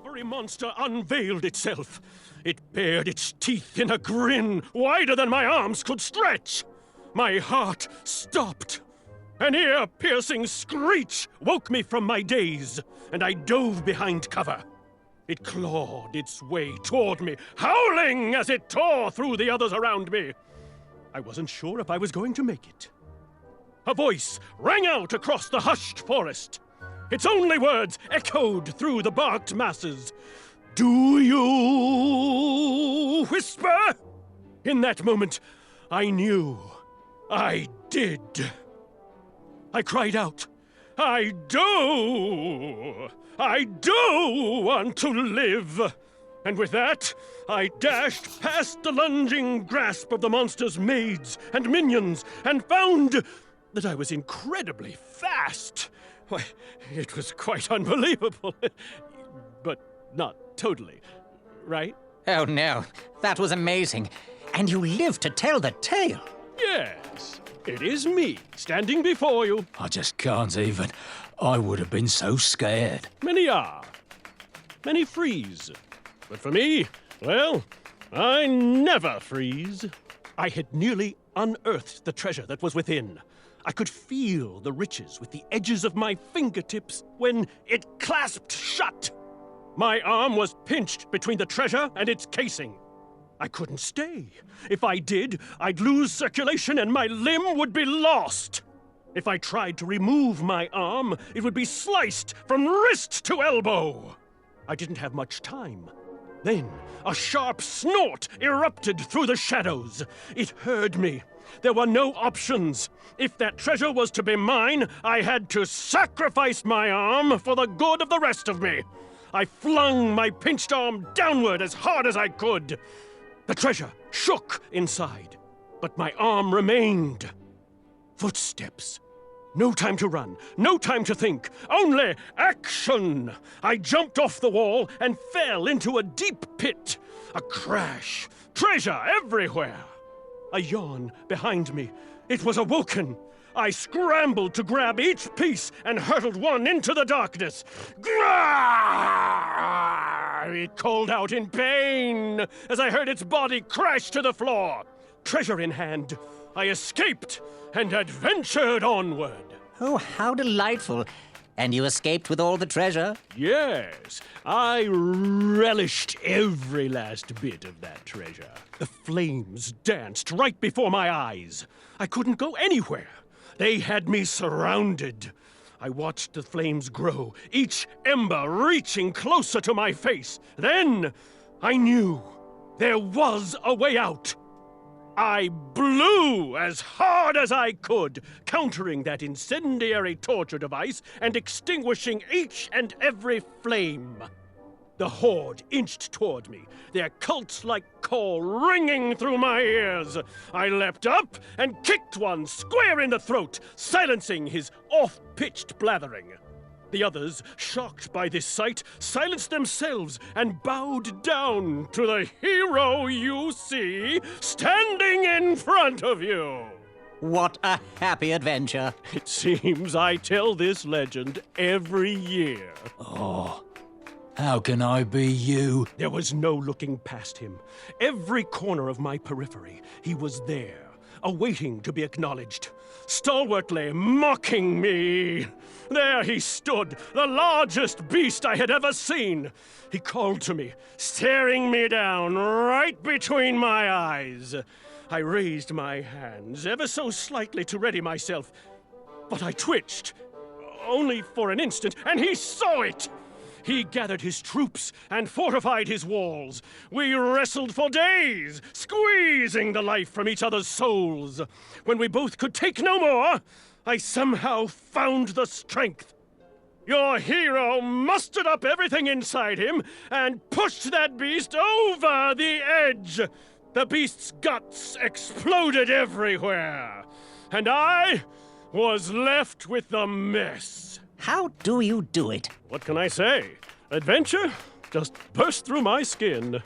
slobbery monster unveiled itself. It bared its teeth in a grin wider than my arms could stretch. My heart stopped. An ear-piercing screech woke me from my daze, and I dove behind cover. It clawed its way toward me, howling as it tore through the others around me. I wasn't sure if I was going to make it. A voice rang out across the hushed forest. Its only words echoed through the barked masses. "Do you whisper?" In that moment, I knew. I did. I cried out, "I do! I do want to live!" And with that, I dashed past the lunging grasp of the monster's maids and minions and found that I was incredibly fast. Why, it was quite unbelievable. But not totally, right? Oh no, that was amazing. And you lived to tell the tale. Yes, it is me standing before you. I just can't even. I would have been so scared. Many are. Many freeze. But for me, well, I never freeze. I had nearly unearthed the treasure that was within. I could feel the riches with the edges of my fingertips when it clasped shut. My arm was pinched between the treasure and its casing. I couldn't stay. If I did, I'd lose circulation and my limb would be lost. If I tried to remove my arm, it would be sliced from wrist to elbow. I didn't have much time. Then, a sharp snort erupted through the shadows. It heard me. There were no options. If that treasure was to be mine, I had to sacrifice my arm for the good of the rest of me. I flung my pinched arm downward as hard as I could. The treasure shook inside, but my arm remained. Footsteps. No time to run, no time to think, only action! I jumped off the wall and fell into a deep pit. A crash, treasure everywhere. A yawn behind me. It was awoken. I scrambled to grab each piece and hurtled one into the darkness. Grrrr! It called out in pain as I heard its body crash to the floor. Treasure in hand, I escaped and adventured onward. Oh, how delightful. And you escaped with all the treasure? Yes, I relished every last bit of that treasure. The flames danced right before my eyes. I couldn't go anywhere. They had me surrounded. I watched the flames grow, each ember reaching closer to my face. Then I knew there was a way out. I blew as hard as I could, countering that incendiary torture device and extinguishing each and every flame. The horde inched toward me, their cult-like call ringing through my ears. I leapt up and kicked one square in the throat, silencing his off-pitched blathering. The others, shocked by this sight, silenced themselves and bowed down to the hero you see standing in front of you. What a happy adventure. It seems I tell this legend every year. Oh, how can I be you? There was no looking past him. Every corner of my periphery, he was there, awaiting to be acknowledged, stalwartly mocking me. There he stood, the largest beast I had ever seen. He called to me, staring me down right between my eyes. I raised my hands ever so slightly to ready myself, but I twitched, only for an instant, and he saw it. He gathered his troops and fortified his walls. We wrestled for days, squeezing the life from each other's souls. When we both could take no more, I somehow found the strength. Your hero mustered up everything inside him and pushed that beast over the edge. The beast's guts exploded everywhere, and I was left with the mess. How do you do it? What can I say? Adventure just burst through my skin.